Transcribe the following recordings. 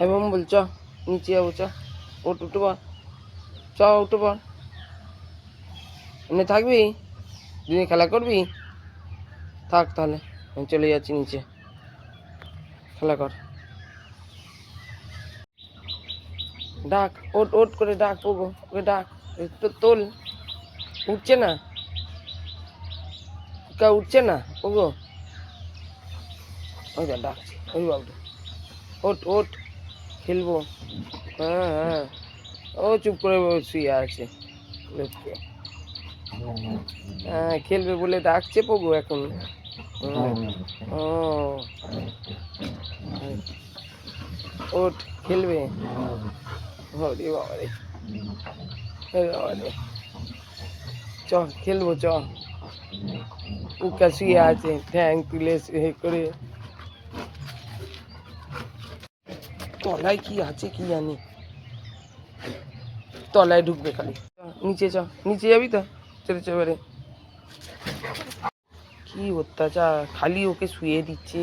এবং বল চ নিচে যাবো, চ ওট উঠে পড়, চ উঠে পড়। এমনি থাকবি, দিনে খেলা করবি? থাক তাহলে, আমি চলে যাচ্ছি নিচে, খেলা কর। ডাক, ওট ওট করে ডাক ওগো, ওকে ডাক, একটু তোল। উঠছে না, উঠছে না ওগো। ওই ডাকছি, ওই বাবু ওট ওট, খেলবো। হ্যাঁ হ্যাঁ, ও চুপ করে শুয়ে আছে। হ্যাঁ খেলবে বলে ডাকছে পগু এখন। ও ওঠ, খেলবে। ওরে বাবারে, বাবারে, চ খেলবো চ। উকা শুয়ে আছে, ঠ্যাং তুলে শুয়ে করে। তলায় কি আছে কি জানি, তলায় ঢুকবে খালি। নিচে চ, নিচে যাবি তো? চলে চলে, কি অত্যাচার, খালি ওকে শুয়ে দিচ্ছে,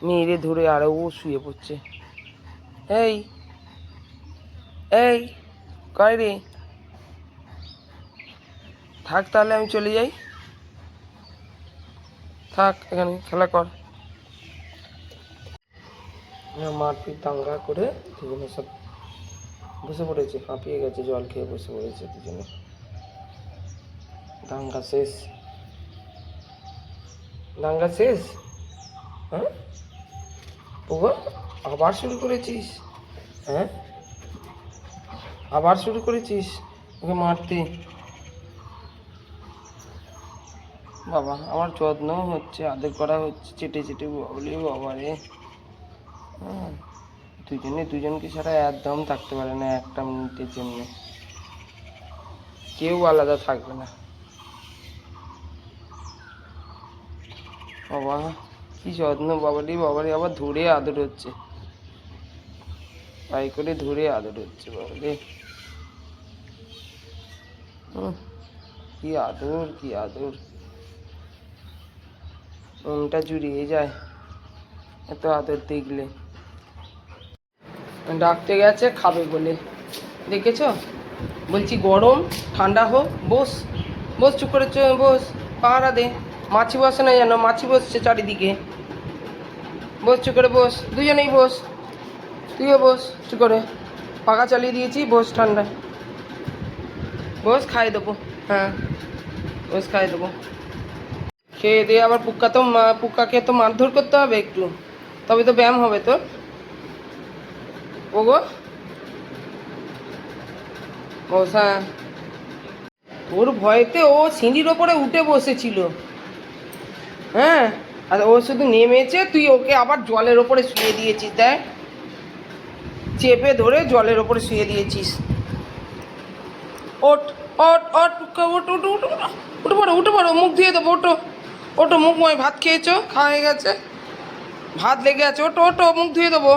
মেয়েরে ধরে আরো ও শুয়ে পড়ছে। এই এই কয় রে, থাক তাহলে আমি চলে যাই, থাক এখানে খেলা কর। মারপিট দাঙ্গা করে দুজনে সব বসে পড়েছে, হাঁপিয়ে গেছে, জল খেয়ে বসে পড়েছে দুজনে। দাঙ্গা শেষ, দাঙ্গা শেষ। হ্যাঁ ওগো, আবার শুরু করেছিস? হ্যাঁ আবার শুরু করেছিস ওকে মারতে? বাবা, আমার যত্ন হচ্ছে, আদর করা হচ্ছে, চেটে চেটে বলি বাবা রে। হ্যাঁ, দুজনে দুজনকে ছাড়া একদম থাকতে পারে না, একটা মিনিটের জন্য কেউ আলাদা থাকবে না। বাবা কি যত্ন, বাবারে বাবারে, আবার ধরে আদর হচ্ছে, পাই করে ধরে আদর হচ্ছে বাবারে। কি আদর, কি আদর, মনটা জুড়িয়ে যায় এত আদর দেখলে। ডাকতে গেছে খাবে বলে, দেখেছ? বলছি গরম ঠান্ডা হোক, বস বস, চুপ করে বস, পাহারা দে। মাছি বসে না যেন, মাছি বসছে চারিদিকে। বস চুপ করে বস, দুজনেই বস, তুইও বস চুপ করে, পাখা চালিয়ে দিয়েছি, বস ঠান্ডা, বস খাইয়ে দেবো। হ্যাঁ বস খাইয়ে দেবো। খেয়ে দিয়ে আবার পুক্কাকে তো মারধর করতে হবে একটু, তবে তো ব্যায়াম হবে তোর। ওগো বস, হ্যাঁ ওর ভয়েতে ও সিঁড়ির ওপরে উঠে বসেছিল। হ্যাঁ, আর ও শুধু নেমেছে, তুই ওকে আবার জলের ওপরে শুয়ে দিয়েছিস, দেখ চেপে ধরে জলের ওপরে শুয়ে দিয়েছিস। ওট ওট ওট ওট ওট ওট, উঠে পড়ো উঠে পড়ো, মুখ ধুয়ে দেবো, ওটো ওটো, মুখময় ভাত খেয়েছো, খাওয়া হয়ে গেছে, ভাত লেগে আছে, ওটো ওটো, মুখ ধুয়ে দেবো।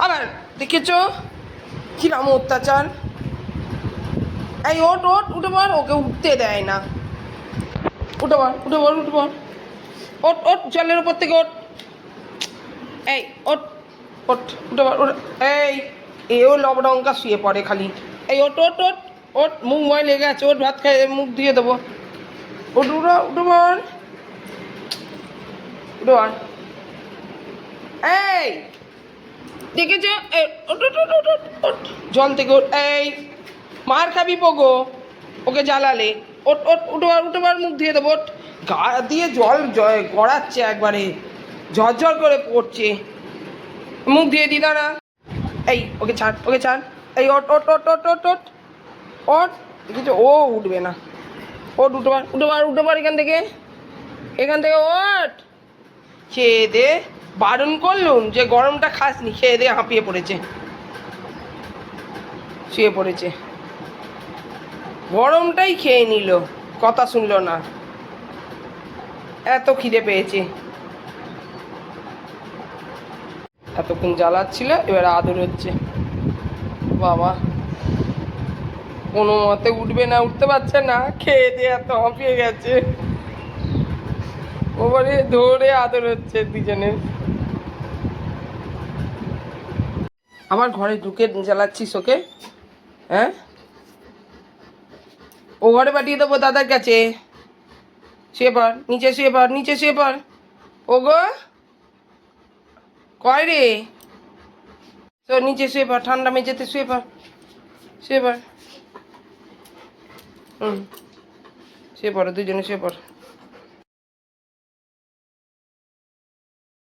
আবার দেখেছো কিরম অত্যাচার। এই ওট ওট, উঠে পড়, ওকে উঠতে দেয় না। উঠে পড় উঠে পড় উঠে পড়, ওট ওট, জলের উপর থেকে ওট। এই ওট ওট, উঠে পড় ওট। এই এও লবডঙ্কা শুয়ে পড়ে খালি। এই ওট ওট ওট ওট, মুখ ময় লেগে আছে, ওট ভাত খাই, মুখ ধুয়ে দেবো। ওট উঠো উঠে পড়, উঠে পড়। এই দেখেছো, ওট ওট ওট ওট ওট, জল থেকে ওট। এই মার খাবি পগো, ওকে জ্বালালে। ওট ওট উঠে পড় উঠে পড়, মুখ ধুয়ে দেবো, ওট। গা দিয়ে জল গড়াচ্ছে একবারে, ঝরঝর করে পড়ছে, মুখ দিয়ে দি দাঁড়া। এই ওকে ছাড়, ওকে ছাড়। এই ওট ওট ওট ওট ওট ওট ওট, দেখেছো ও উঠবে না। ওট উঠে পার উঠে পার উঠে পার, এখান থেকে, এখান থেকে ওট। খেয়ে দে, বারণ করলুম যে গরমটা খাসনি, খেয়ে দে হাঁপিয়ে পড়েছে, শুয়ে পড়েছে, গরমটাই খেয়ে নিল, কথা শুনলো না, এত খিদে পেয়েছে। এতক্ষণ জ্বালাচ্ছিল, এবার আদর হচ্ছে। বাবা কোনো মতে উঠবে না, উঠতে পারছে না, খেয়ে দিয়ে এত হাঁপিয়ে গেছে, ওবারে ধরে আদর হচ্ছে দুজনের। আমার ঘরে ঢুকে জ্বালাচ্ছিস ওকে? হ্যাঁ, ও ঘরে পাঠিয়ে দেবো দাদার কাছে। শুয়ে পড়, নিচে শুয়ে পড়, নিচে শুয়ে পড়। ও গো কয় রে, তো নিচে শুয়ে পড়, ঠান্ডা মেঝেতে শুয়ে পড়, শুয়ে পড়। হুম, শুয়ে পড়ো, দুজনে শুয়ে পড়।